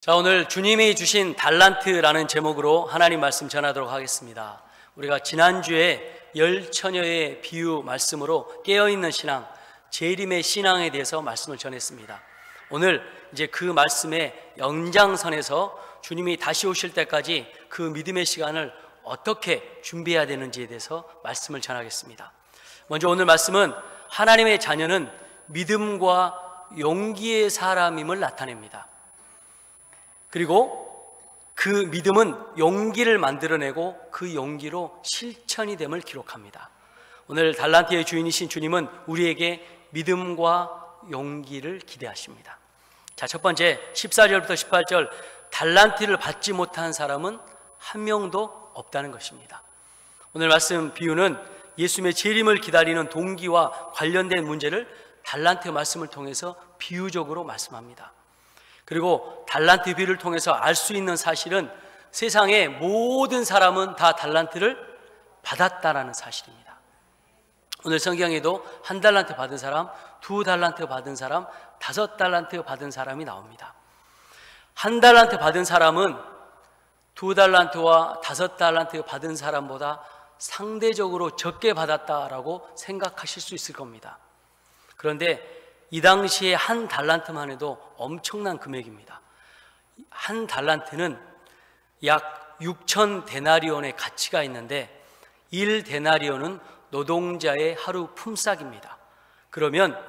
자, 오늘 주님이 주신 달란트라는 제목으로 하나님 말씀 전하도록 하겠습니다. 우리가 지난주에 열처녀의 비유 말씀으로 깨어있는 신앙, 재림의 신앙에 대해서 말씀을 전했습니다. 오늘 이제 그 말씀의 연장선에서 주님이 다시 오실 때까지 그 믿음의 시간을 어떻게 준비해야 되는지에 대해서 말씀을 전하겠습니다. 먼저 오늘 말씀은 하나님의 자녀는 믿음과 용기의 사람임을 나타냅니다. 그리고 그 믿음은 용기를 만들어내고 그 용기로 실천이 됨을 기록합니다. 오늘 달란트의 주인이신 주님은 우리에게 믿음과 용기를 기대하십니다. 자, 첫 번째 14절부터 18절, 달란트를 받지 못한 사람은 한 명도 없다는 것입니다. 오늘 말씀 비유는 예수님의 재림을 기다리는 동기와 관련된 문제를 달란트 말씀을 통해서 비유적으로 말씀합니다. 그리고 달란트 비유를 통해서 알 수 있는 사실은 세상의 모든 사람은 다 달란트를 받았다라는 사실입니다. 오늘 성경에도 1달란트 받은 사람, 2달란트 받은 사람, 5달란트 받은 사람이 나옵니다. 1달란트 받은 사람은 2달란트와 5달란트 받은 사람보다 상대적으로 적게 받았다라고 생각하실 수 있을 겁니다. 그런데 이 당시에 1달란트만 해도 엄청난 금액입니다. 1달란트는 약 6천 데나리온의 가치가 있는데 1데나리온은 노동자의 하루 품삯입니다. 그러면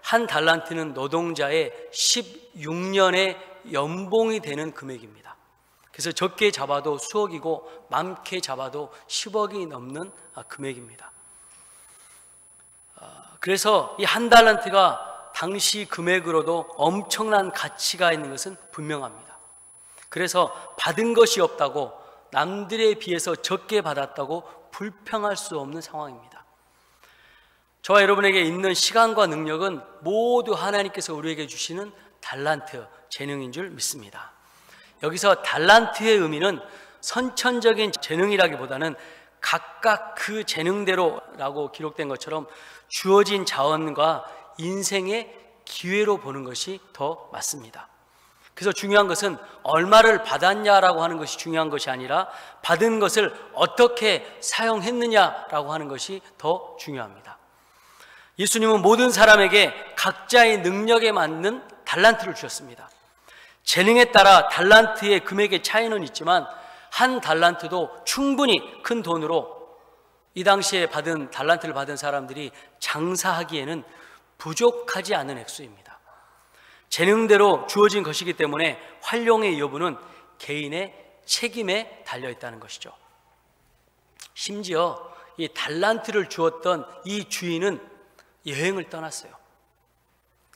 1달란트는 노동자의 16년의 연봉이 되는 금액입니다. 그래서 적게 잡아도 수억이고 많게 잡아도 10억이 넘는 금액입니다. 그래서 이 1달란트가 당시 금액으로도 엄청난 가치가 있는 것은 분명합니다. 그래서 받은 것이 없다고, 남들에 비해서 적게 받았다고 불평할 수 없는 상황입니다. 저와 여러분에게 있는 시간과 능력은 모두 하나님께서 우리에게 주시는 달란트, 재능인 줄 믿습니다. 여기서 달란트의 의미는 선천적인 재능이라기보다는 각각 그 재능대로라고 기록된 것처럼 주어진 자원과 인생의 기회로 보는 것이 더 맞습니다. 그래서 중요한 것은 얼마를 받았냐라고 하는 것이 중요한 것이 아니라 받은 것을 어떻게 사용했느냐라고 하는 것이 더 중요합니다. 예수님은 모든 사람에게 각자의 능력에 맞는 달란트를 주셨습니다. 재능에 따라 달란트의 금액의 차이는 있지만 1달란트도 충분히 큰 돈으로 이 당시에 받은 달란트를 받은 사람들이 장사하기에는 부족하지 않은 액수입니다. 재능대로 주어진 것이기 때문에 활용의 여부는 개인의 책임에 달려있다는 것이죠. 심지어 이 달란트를 주었던 이 주인은 여행을 떠났어요.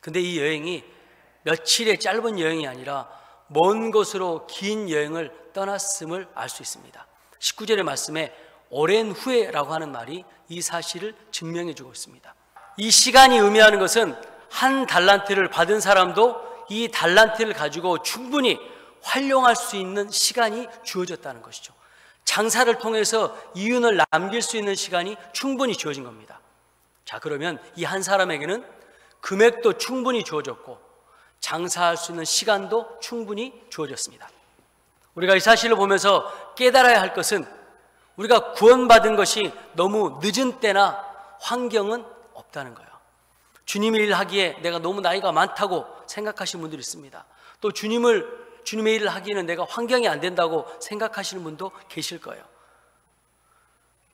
근데 이 여행이 며칠의 짧은 여행이 아니라 먼 곳으로 긴 여행을 떠났음을 알 수 있습니다. 19절의 말씀에 오랜 후에라고 하는 말이 이 사실을 증명해 주고 있습니다. 이 시간이 의미하는 것은 1달란트를 받은 사람도 이 달란트를 가지고 충분히 활용할 수 있는 시간이 주어졌다는 것이죠. 장사를 통해서 이윤을 남길 수 있는 시간이 충분히 주어진 겁니다. 자, 그러면 이 한 사람에게는 금액도 충분히 주어졌고 장사할 수 있는 시간도 충분히 주어졌습니다. 우리가 이 사실을 보면서 깨달아야 할 것은 우리가 구원받은 것이 너무 늦은 때나 환경은 없다는 거예요. 주님의 일을 하기에 내가 너무 나이가 많다고 생각하시는 분들이 있습니다. 또 주님의 일을 하기에는 내가 환경이 안 된다고 생각하시는 분도 계실 거예요.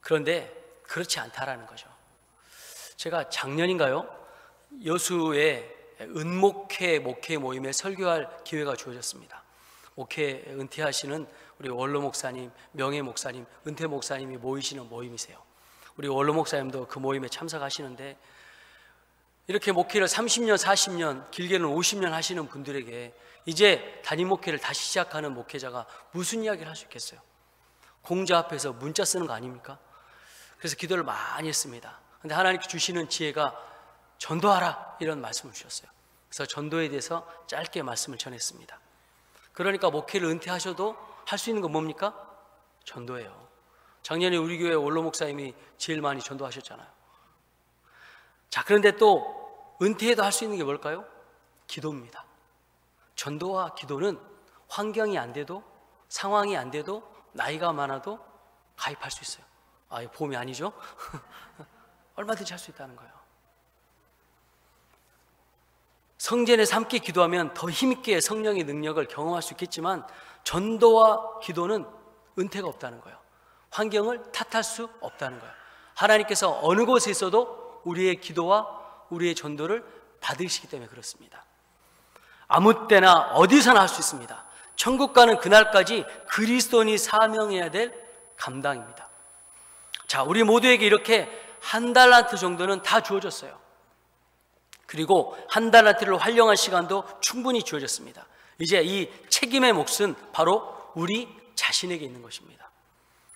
그런데 그렇지 않다라는 거죠. 제가 작년인가요? 여수의 은목회 목회 모임에 설교할 기회가 주어졌습니다. 목회 은퇴하시는 우리 원로 목사님, 명예 목사님, 은퇴 목사님이 모이시는 모임이세요. 우리 원로 목사님도 그 모임에 참석하시는데 이렇게 목회를 30년, 40년, 길게는 50년 하시는 분들에게 이제 담임 목회를 다시 시작하는 목회자가 무슨 이야기를 할 수 있겠어요? 공자 앞에서 문자 쓰는 거 아닙니까? 그래서 기도를 많이 했습니다. 근데 하나님께 주시는 지혜가 전도하라 이런 말씀을 주셨어요. 그래서 전도에 대해서 짧게 말씀을 전했습니다. 그러니까 목회를 은퇴하셔도 할 수 있는 건 뭡니까? 전도예요. 작년에 우리 교회 원로 목사님이 제일 많이 전도하셨잖아요. 자, 그런데 또 은퇴해도 할 수 있는 게 뭘까요? 기도입니다. 전도와 기도는 환경이 안 돼도, 상황이 안 돼도, 나이가 많아도 가입할 수 있어요. 아, 이거 보험이 아니죠? 얼마든지 할 수 있다는 거예요. 성전에서 함께 기도하면 더 힘있게 성령의 능력을 경험할 수 있겠지만 전도와 기도는 은퇴가 없다는 거예요. 환경을 탓할 수 없다는 거예요. 하나님께서 어느 곳에 있어도 우리의 기도와 우리의 전도를 받으시기 때문에 그렇습니다. 아무 때나 어디서나 할 수 있습니다. 천국 가는 그날까지 그리스도인이 사명해야 될 감당입니다. 자, 우리 모두에게 이렇게 한 달란트 정도는 다 주어졌어요. 그리고 한 달란트를 활용할 시간도 충분히 주어졌습니다. 이제 이 책임의 몫은 바로 우리 자신에게 있는 것입니다.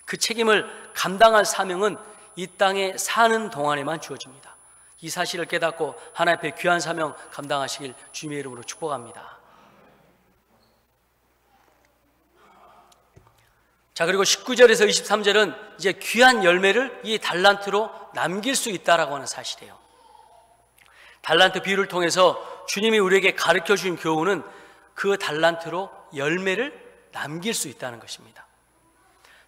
그 책임을 감당할 사명은 이 땅에 사는 동안에만 주어집니다. 이 사실을 깨닫고 하나님 앞에 귀한 사명 감당하시길 주님의 이름으로 축복합니다. 자, 그리고 19절에서 23절은 이제 귀한 열매를 이 달란트로 남길 수 있다라고 하는 사실이에요. 달란트 비유를 통해서 주님이 우리에게 가르쳐 주신 교훈은 그 달란트로 열매를 남길 수 있다는 것입니다.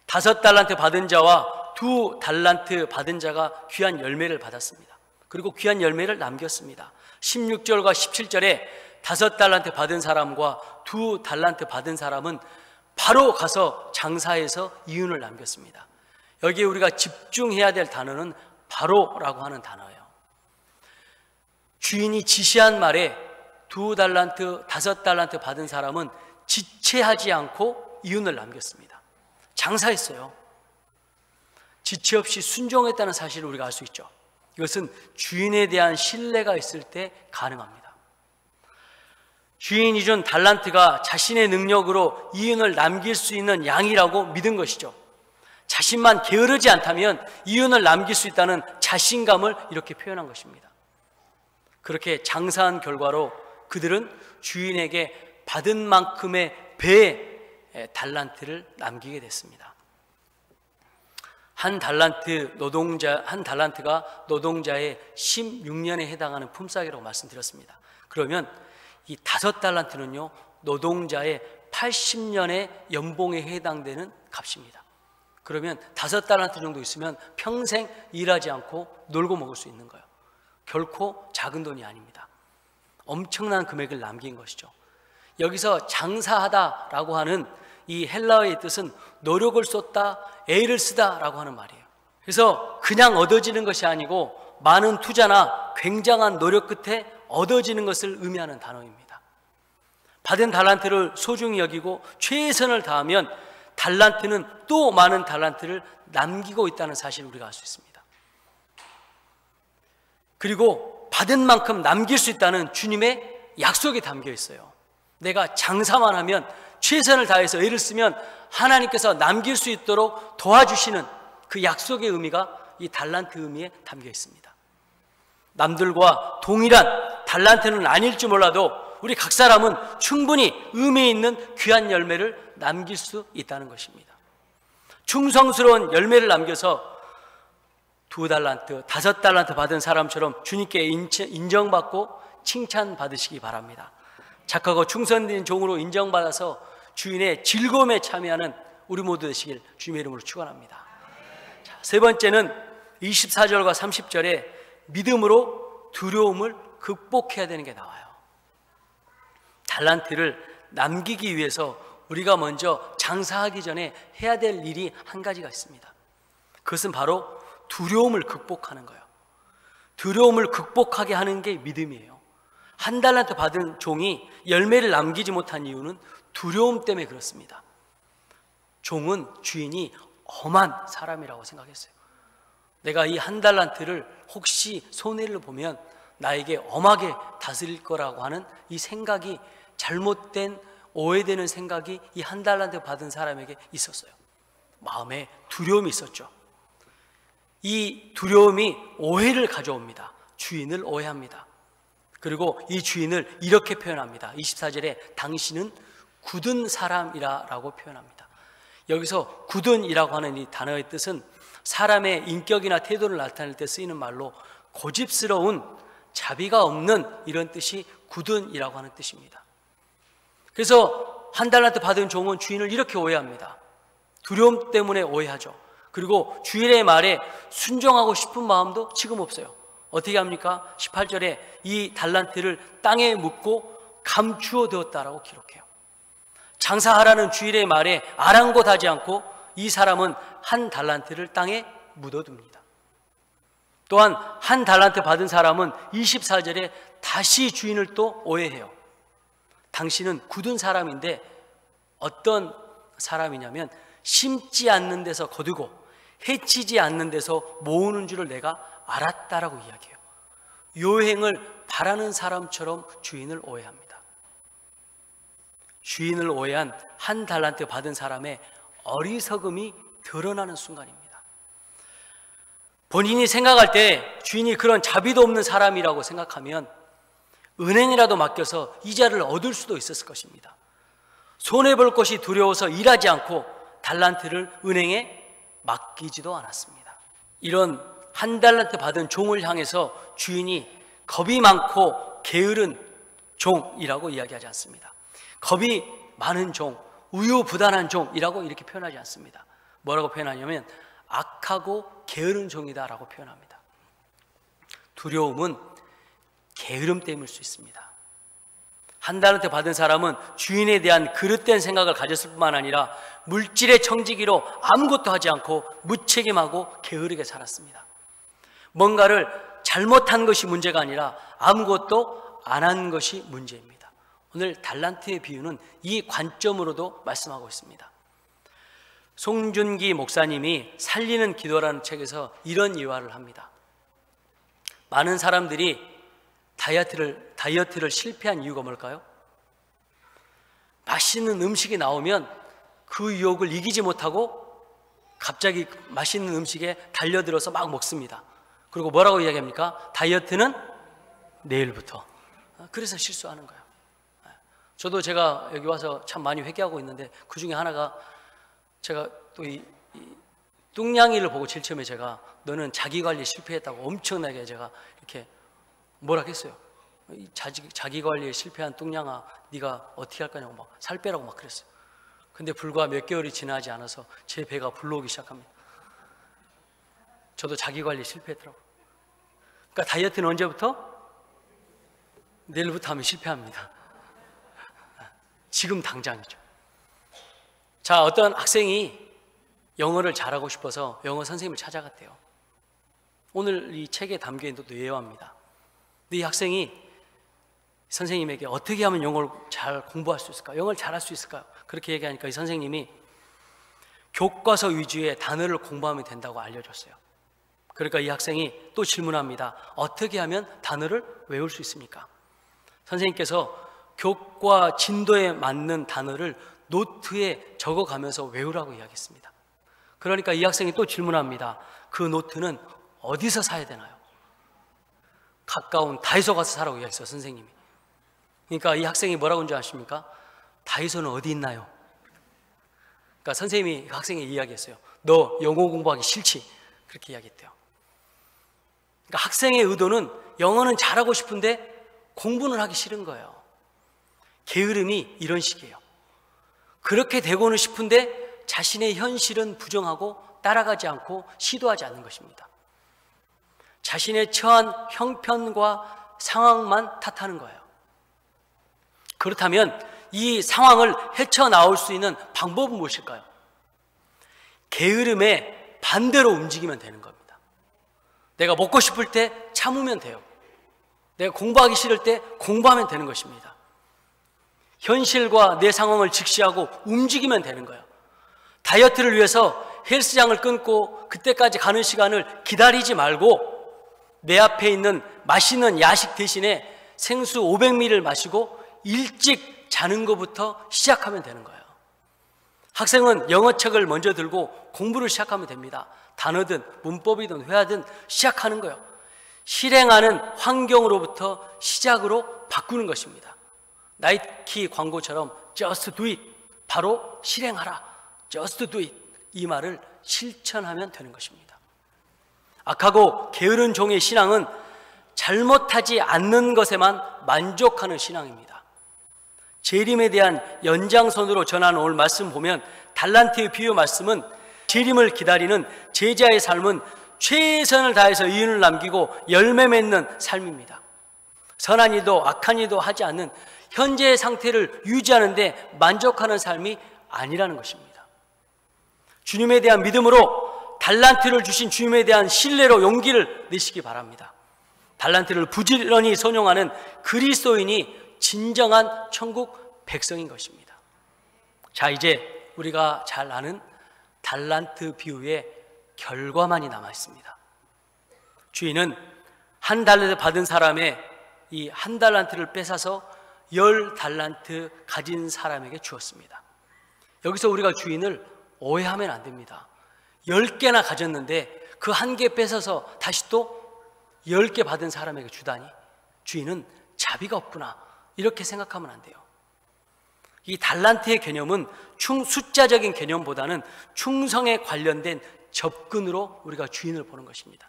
5달란트 받은 자와 2달란트 받은 자가 귀한 열매를 받았습니다. 그리고 귀한 열매를 남겼습니다. 16절과 17절에 5달란트 받은 사람과 2달란트 받은 사람은 바로 가서 장사해서 이윤을 남겼습니다. 여기에 우리가 집중해야 될 단어는 바로라고 하는 단어예요. 주인이 지시한 말에 2달란트, 5달란트 받은 사람은 지체하지 않고 이윤을 남겼습니다. 장사했어요. 지체 없이 순종했다는 사실을 우리가 알 수 있죠. 이것은 주인에 대한 신뢰가 있을 때 가능합니다. 주인이 준 달란트가 자신의 능력으로 이윤을 남길 수 있는 양이라고 믿은 것이죠. 자신만 게으르지 않다면 이윤을 남길 수 있다는 자신감을 이렇게 표현한 것입니다. 그렇게 장사한 결과로 그들은 주인에게 받은 만큼의 배의 달란트를 남기게 됐습니다. 한 달란트가 노동자의 16년에 해당하는 품삯이라고 말씀드렸습니다. 그러면 이 5달란트는요, 노동자의 80년의 연봉에 해당되는 값입니다. 그러면 5달란트 정도 있으면 평생 일하지 않고 놀고 먹을 수 있는 거예요. 결코 작은 돈이 아닙니다. 엄청난 금액을 남긴 것이죠. 여기서 장사하다라고 하는 이 헬라어의 뜻은 노력을 쏟다, 애를 쓰다라고 하는 말이에요. 그래서 그냥 얻어지는 것이 아니고 많은 투자나 굉장한 노력 끝에 얻어지는 것을 의미하는 단어입니다. 받은 달란트를 소중히 여기고 최선을 다하면 달란트는 또 많은 달란트를 남기고 있다는 사실을 우리가 알 수 있습니다. 그리고 받은 만큼 남길 수 있다는 주님의 약속이 담겨 있어요. 내가 장사만 하면, 최선을 다해서 애를 쓰면 하나님께서 남길 수 있도록 도와주시는 그 약속의 의미가 이 달란트 의미에 담겨 있습니다. 남들과 동일한 달란트는 아닐지 몰라도 우리 각 사람은 충분히 의미 있는 귀한 열매를 남길 수 있다는 것입니다. 충성스러운 열매를 남겨서 2달란트, 5달란트 받은 사람처럼 주님께 인정받고 칭찬받으시기 바랍니다. 착하고 충성된 종으로 인정받아서 주인의 즐거움에 참여하는 우리 모두 되시길 주님의 이름으로 축원합니다. 자, 세 번째는 24절과 30절에 믿음으로 두려움을 극복해야 되는 게 나와요. 달란트를 남기기 위해서 우리가 먼저 장사하기 전에 해야 될 일이 한 가지가 있습니다. 그것은 바로 두려움을 극복하는 거예요. 두려움을 극복하게 하는 게 믿음이에요. 1달란트 받은 종이 열매를 남기지 못한 이유는 두려움 때문에 그렇습니다. 종은 주인이 엄한 사람이라고 생각했어요. 내가 이 1달란트를 혹시 손해를 보면 나에게 엄하게 다스릴 거라고 하는 이 생각이, 잘못된 오해되는 생각이 이 1달란트 받은 사람에게 있었어요. 마음에 두려움이 있었죠. 이 두려움이 오해를 가져옵니다. 주인을 오해합니다. 그리고 이 주인을 이렇게 표현합니다. 24절에 당신은 굳은 사람이라고 표현합니다. 여기서 굳은이라고 하는 이 단어의 뜻은 사람의 인격이나 태도를 나타낼 때 쓰이는 말로 고집스러운, 자비가 없는 이런 뜻이 굳은이라고 하는 뜻입니다. 그래서 한 달란트 받은 종은 주인을 이렇게 오해합니다. 두려움 때문에 오해하죠. 그리고 주인의 말에 순종하고 싶은 마음도 지금 없어요. 어떻게 합니까? 18절에 이 달란트를 땅에 묻고 감추어 두었다라고 기록해요. 장사하라는 주인의 말에 아랑곳하지 않고 이 사람은 한 달란트를 땅에 묻어둡니다. 또한 한 달란트 받은 사람은 24절에 다시 주인을 또 오해해요. 당신은 굳은 사람인데 어떤 사람이냐면 심지 않는 데서 거두고 해치지 않는 데서 모으는 줄을 내가 알았다라고 이야기해요. 요행을 바라는 사람처럼 주인을 오해합니다. 주인을 오해한 한 달란트 받은 사람의 어리석음이 드러나는 순간입니다. 본인이 생각할 때 주인이 그런 자비도 없는 사람이라고 생각하면 은행이라도 맡겨서 이자를 얻을 수도 있었을 것입니다. 손해볼 것이 두려워서 일하지 않고 달란트를 은행에 맡기지도 않았습니다. 이런 한 달란트 받은 종을 향해서 주인이 겁이 많고 게으른 종이라고 이야기하지 않습니다. 겁이 많은 종, 우유부단한 종이라고 이렇게 표현하지 않습니다. 뭐라고 표현하냐면 악하고 게으른 종이다라고 표현합니다. 두려움은 게으름 때문일 수 있습니다. 한 달란트 받은 사람은 주인에 대한 그릇된 생각을 가졌을 뿐만 아니라 물질의 청지기로 아무것도 하지 않고 무책임하고 게으르게 살았습니다. 뭔가를 잘못한 것이 문제가 아니라 아무것도 안 한 것이 문제입니다. 오늘 달란트의 비유는 이 관점으로도 말씀하고 있습니다. 송준기 목사님이 살리는 기도라는 책에서 이런 예화를 합니다. 많은 사람들이 다이어트를 실패한 이유가 뭘까요? 맛있는 음식이 나오면 그 유혹을 이기지 못하고 갑자기 맛있는 음식에 달려들어서 막 먹습니다. 그리고 뭐라고 이야기합니까? 다이어트는 내일부터. 그래서 실수하는 거예요. 저도 제가 여기 와서 참 많이 회개하고 있는데 그 중에 하나가 제가 또 이 뚱냥이를 보고 제일 처음에 제가 너는 자기관리에 실패했다고 엄청나게 제가 이렇게 뭐라 했어요. 자기관리에 실패한 뚱냥아 네가 어떻게 할 거냐고 막 살 빼라고 막 그랬어요. 근데 불과 몇 개월이 지나지 않아서 제 배가 불러오기 시작합니다. 저도 자기관리에 실패했더라고요. 그러니까 다이어트는 언제부터? 내일부터 하면 실패합니다. 지금 당장이죠. 자, 어떤 학생이 영어를 잘하고 싶어서 영어 선생님을 찾아갔대요. 오늘 이 책에 담겨있는 것도 예화입니다. 근데 이 학생이 선생님에게 어떻게 하면 영어를 잘 공부할 수 있을까? 영어를 잘할 수 있을까요? 그렇게 얘기하니까 이 선생님이 교과서 위주의 단어를 공부하면 된다고 알려줬어요. 그러니까 이 학생이 또 질문합니다. 어떻게 하면 단어를 외울 수 있습니까? 선생님께서 교과 진도에 맞는 단어를 노트에 적어가면서 외우라고 이야기했습니다. 그러니까 이 학생이 또 질문합니다. 그 노트는 어디서 사야 되나요? 가까운 다이소 가서 사라고 이야기했어요, 선생님이. 그러니까 이 학생이 뭐라고 한 줄 아십니까? 다이소는 어디 있나요? 그러니까 선생님이 그 학생에게 이야기했어요. 너 영어 공부하기 싫지? 그렇게 이야기했대요. 그러니까 학생의 의도는 영어는 잘하고 싶은데 공부는 하기 싫은 거예요. 게으름이 이런 식이에요. 그렇게 되고는 싶은데 자신의 현실은 부정하고 따라가지 않고 시도하지 않는 것입니다. 자신의 처한 형편과 상황만 탓하는 거예요. 그렇다면 이 상황을 헤쳐나올 수 있는 방법은 무엇일까요? 게으름에 반대로 움직이면 되는 겁니다. 내가 먹고 싶을 때 참으면 돼요. 내가 공부하기 싫을 때 공부하면 되는 것입니다. 현실과 내 상황을 직시하고 움직이면 되는 거예요. 다이어트를 위해서 헬스장을 끊고 그때까지 가는 시간을 기다리지 말고 내 앞에 있는 맛있는 야식 대신에 생수 500ml를 마시고 일찍 자는 것부터 시작하면 되는 거예요. 학생은 영어책을 먼저 들고 공부를 시작하면 됩니다. 단어든 문법이든 회화든 시작하는 거예요. 실행하는 환경으로부터 시작으로 바꾸는 것입니다. 나이키 광고처럼 just do it, 바로 실행하라, just do it, 이 말을 실천하면 되는 것입니다. 악하고 게으른 종의 신앙은 잘못하지 않는 것에만 만족하는 신앙입니다. 재림에 대한 연장선으로 전하는 오늘 말씀 보면 달란트의 비유 말씀은 재림을 기다리는 제자의 삶은 최선을 다해서 이윤을 남기고 열매 맺는 삶입니다. 선한 일도 악한 일도 하지 않는 현재의 상태를 유지하는데 만족하는 삶이 아니라는 것입니다. 주님에 대한 믿음으로 달란트를 주신 주님에 대한 신뢰로 용기를 내시기 바랍니다. 달란트를 부지런히 선용하는 그리스도인이 진정한 천국 백성인 것입니다. 자, 이제 우리가 잘 아는 달란트 비유의 결과만이 남아 있습니다. 주인은 한 달란트 받은 사람의 이 한 달란트를 뺏어서 10달란트 가진 사람에게 주었습니다. 여기서 우리가 주인을 오해하면 안 됩니다. 10개나 가졌는데 그 한 개 뺏어서 다시 또 10개 받은 사람에게 주다니 주인은 자비가 없구나, 이렇게 생각하면 안 돼요. 이 달란트의 개념은 숫자적인 개념보다는 충성에 관련된 접근으로 우리가 주인을 보는 것입니다.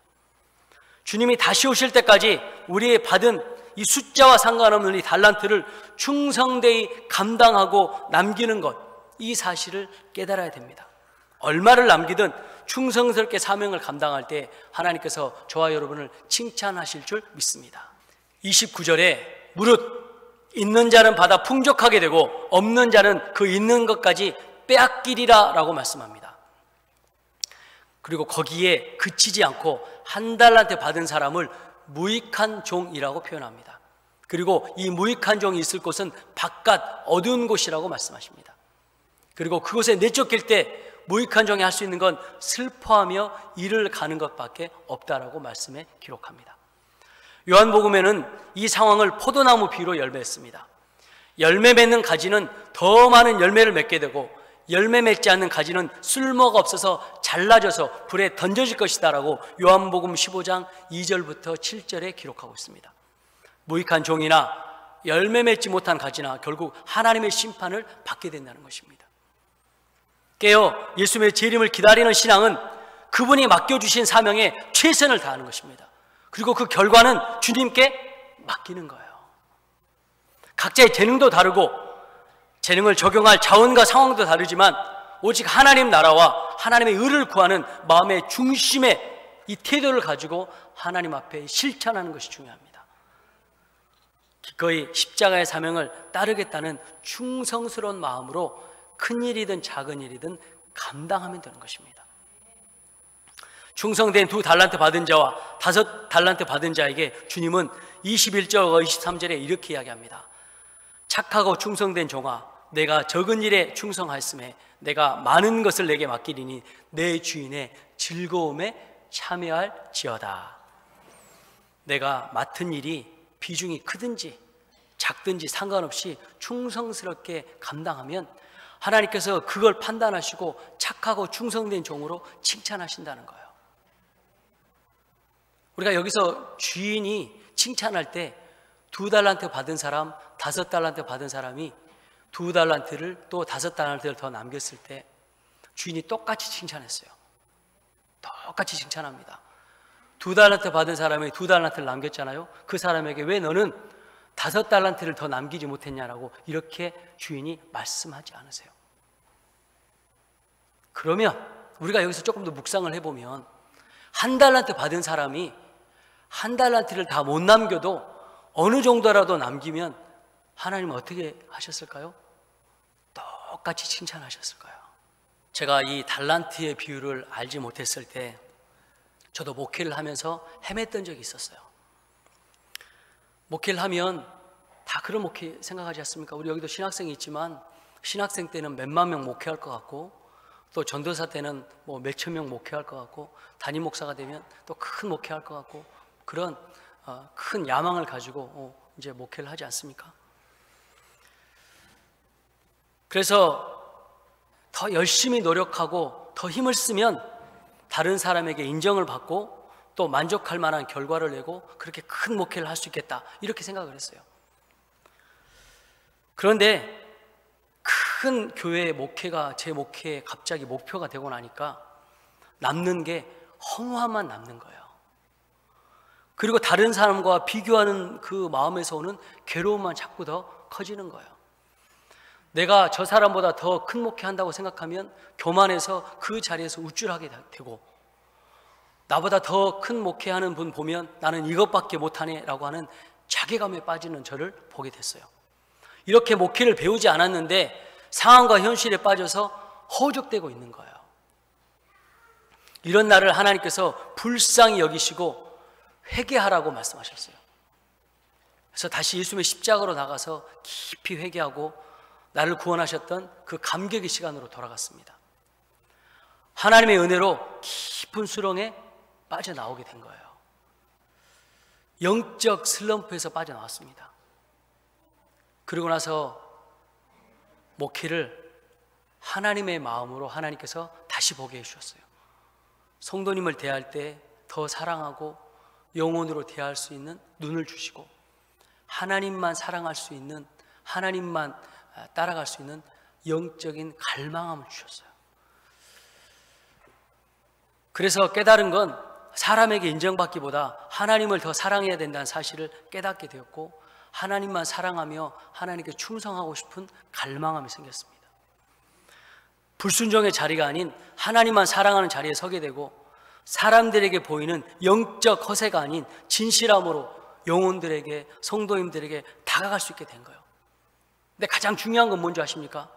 주님이 다시 오실 때까지 우리의 받은 이 숫자와 상관없는 이 달란트를 충성되이 감당하고 남기는 것, 이 사실을 깨달아야 됩니다. 얼마를 남기든 충성스럽게 사명을 감당할 때 하나님께서 저와 여러분을 칭찬하실 줄 믿습니다. 29절에 무릇 있는 자는 받아 풍족하게 되고 없는 자는 그 있는 것까지 빼앗기리라 라고 말씀합니다. 그리고 거기에 그치지 않고 한 달란트 받은 사람을 무익한 종이라고 표현합니다. 그리고 이 무익한 종이 있을 곳은 바깥 어두운 곳이라고 말씀하십니다. 그리고 그곳에 내쫓길 때 무익한 종이 할 수 있는 건 슬퍼하며 이를 가는 것밖에 없다라고 말씀에 기록합니다. 요한복음에는 이 상황을 포도나무 비유로 열매했습니다. 열매 맺는 가지는 더 많은 열매를 맺게 되고 열매 맺지 않는 가지는 쓸모가 없어서 잘라져서 불에 던져질 것이다 라고 요한복음 15장 2절부터 7절에 기록하고 있습니다. 무익한 종이나 열매 맺지 못한 가지나 결국 하나님의 심판을 받게 된다는 것입니다. 깨어 예수님의 재림을 기다리는 신앙은 그분이 맡겨주신 사명에 최선을 다하는 것입니다. 그리고 그 결과는 주님께 맡기는 거예요. 각자의 재능도 다르고 재능을 적용할 자원과 상황도 다르지만 오직 하나님 나라와 하나님의 의를 구하는 마음의 중심에 이 태도를 가지고 하나님 앞에 실천하는 것이 중요합니다. 기꺼이 십자가의 사명을 따르겠다는 충성스러운 마음으로 큰 일이든 작은 일이든 감당하면 되는 것입니다. 충성된 2달란트 받은 자와 5달란트 받은 자에게 주님은 21절과 23절에 이렇게 이야기합니다. 착하고 충성된 종아, 내가 적은 일에 충성하였음에 내가 많은 것을 내게 맡기리니 내 주인의 즐거움에 참여할지어다. 내가 맡은 일이 비중이 크든지 작든지 상관없이 충성스럽게 감당하면 하나님께서 그걸 판단하시고 착하고 충성된 종으로 칭찬하신다는 거예요. 우리가 여기서 주인이 칭찬할 때 2달란트 받은 사람, 5달란트 받은 사람이 2달란트를 또 5달란트를 더 남겼을 때 주인이 똑같이 칭찬했어요. 똑같이 칭찬합니다. 2달란트 받은 사람이 2달란트를 남겼잖아요. 그 사람에게 왜 너는 5달란트를 더 남기지 못했냐라고 이렇게 주인이 말씀하지 않으세요. 그러면 우리가 여기서 조금 더 묵상을 해보면 1달란트 받은 사람이 1달란트를 다 못 남겨도 어느 정도라도 남기면 하나님은 어떻게 하셨을까요? 똑같이 칭찬하셨을 거예요. 제가 이 달란트의 비유를 알지 못했을 때 저도 목회를 하면서 헤맸던 적이 있었어요. 목회를 하면 다 그런 목회 생각하지 않습니까? 우리 여기도 신학생이 있지만 신학생 때는 몇만 명 목회할 것 같고 또 전도사 때는 뭐 몇천 명 목회할 것 같고 담임 목사가 되면 또 큰 목회할 것 같고 그런 큰 야망을 가지고 이제 목회를 하지 않습니까? 그래서 더 열심히 노력하고 더 힘을 쓰면 다른 사람에게 인정을 받고 또 만족할 만한 결과를 내고 그렇게 큰 목회를 할 수 있겠다 이렇게 생각을 했어요. 그런데 큰 교회의 목회가 제 목회의 갑자기 목표가 되고 나니까 남는 게 허무함만 남는 거예요. 그리고 다른 사람과 비교하는 그 마음에서 오는 괴로움만 자꾸 더 커지는 거예요. 내가 저 사람보다 더 큰 목회한다고 생각하면 교만해서 그 자리에서 우쭐하게 되고, 나보다 더 큰 목회하는 분 보면 나는 이것밖에 못하네 라고 하는 자괴감에 빠지는 저를 보게 됐어요. 이렇게 목회를 배우지 않았는데 상황과 현실에 빠져서 허우적대고 있는 거예요. 이런 나를 하나님께서 불쌍히 여기시고 회개하라고 말씀하셨어요. 그래서 다시 예수님의 십자가로 나가서 깊이 회개하고 나를 구원하셨던 그 감격의 시간으로 돌아갔습니다. 하나님의 은혜로 깊은 수렁에 빠져나오게 된 거예요. 영적 슬럼프에서 빠져나왔습니다. 그리고 나서 목회를 하나님의 마음으로 하나님께서 다시 보게 해주셨어요. 성도님을 대할 때 더 사랑하고 영혼으로 대할 수 있는 눈을 주시고, 하나님만 사랑할 수 있는, 하나님만 따라갈 수 있는 영적인 갈망함을 주셨어요. 그래서 깨달은 건 사람에게 인정받기보다 하나님을 더 사랑해야 된다는 사실을 깨닫게 되었고, 하나님만 사랑하며 하나님께 충성하고 싶은 갈망함이 생겼습니다. 불순종의 자리가 아닌 하나님만 사랑하는 자리에 서게 되고, 사람들에게 보이는 영적 허세가 아닌 진실함으로 영혼들에게, 성도님들에게 다가갈 수 있게 된 거예요. 근데 가장 중요한 건 뭔지 아십니까?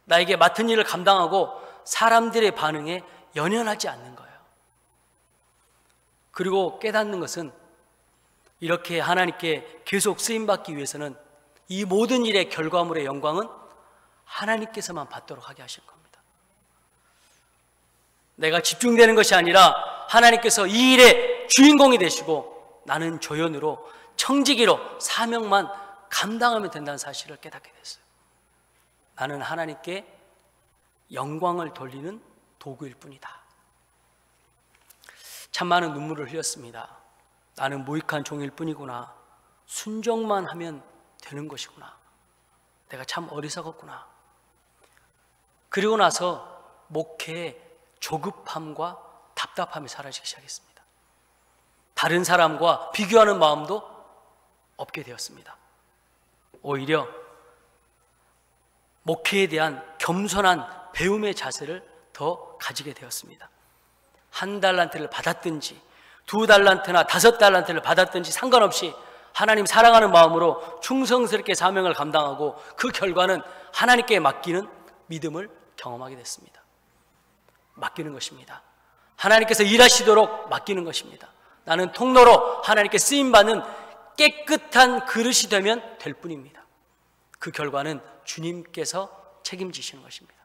나에게 맡은 일을 감당하고 사람들의 반응에 연연하지 않는 거예요. 그리고 깨닫는 것은 이렇게 하나님께 계속 쓰임받기 위해서는 이 모든 일의 결과물의 영광은 하나님께서만 받도록 하게 하신 겁니다. 내가 집중되는 것이 아니라 하나님께서 이 일의 주인공이 되시고 나는 조연으로, 청지기로 사명만 감당하면 된다는 사실을 깨닫게 됐어요. 나는 하나님께 영광을 돌리는 도구일 뿐이다. 참 많은 눈물을 흘렸습니다. 나는 무익한 종일 뿐이구나. 순종만 하면 되는 것이구나. 내가 참 어리석었구나. 그리고 나서 목회의 조급함과 답답함이 사라지기 시작했습니다. 다른 사람과 비교하는 마음도 없게 되었습니다. 오히려 목회에 대한 겸손한 배움의 자세를 더 가지게 되었습니다. 1달란트를 받았든지 2달란트나 5달란트를 받았든지 상관없이 하나님 사랑하는 마음으로 충성스럽게 사명을 감당하고 그 결과는 하나님께 맡기는 믿음을 경험하게 됐습니다. 맡기는 것입니다. 하나님께서 일하시도록 맡기는 것입니다. 나는 통로로 하나님께 쓰임받는 깨끗한 그릇이 되면 될 뿐입니다. 그 결과는 주님께서 책임지시는 것입니다.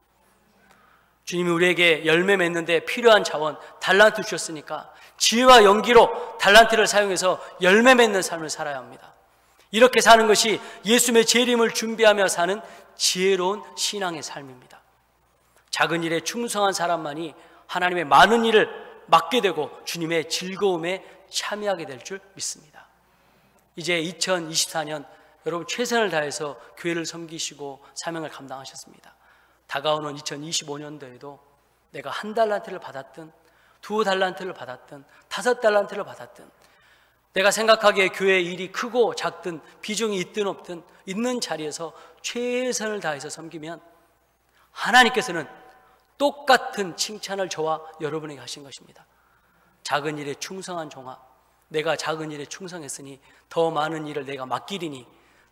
주님이 우리에게 열매 맺는데 필요한 자원, 달란트 주셨으니까 지혜와 용기로 달란트를 사용해서 열매 맺는 삶을 살아야 합니다. 이렇게 사는 것이 예수님의 재림을 준비하며 사는 지혜로운 신앙의 삶입니다. 작은 일에 충성한 사람만이 하나님의 많은 일을 맡게 되고 주님의 즐거움에 참여하게 될 줄 믿습니다. 이제 2024년 여러분 최선을 다해서 교회를 섬기시고 사명을 감당하셨습니다. 다가오는 2025년도에도 내가 1달란트를 받았든 2달란트를 받았든 5달란트를 받았든, 내가 생각하기에 교회 일이 크고 작든 비중이 있든 없든 있는 자리에서 최선을 다해서 섬기면 하나님께서는 똑같은 칭찬을 저와 여러분에게 하신 것입니다. 작은 일에 충성한 종아, 내가 작은 일에 충성했으니 더 많은 일을 내가 맡기리니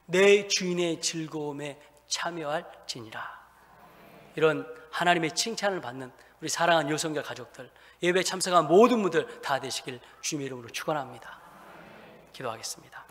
내 주인의 즐거움에 참여할지니라. 이런 하나님의 칭찬을 받는 우리 사랑하는 요성교 가족들, 예배 참석한 모든 분들 다 되시길 주님의 이름으로 축원합니다. 기도하겠습니다.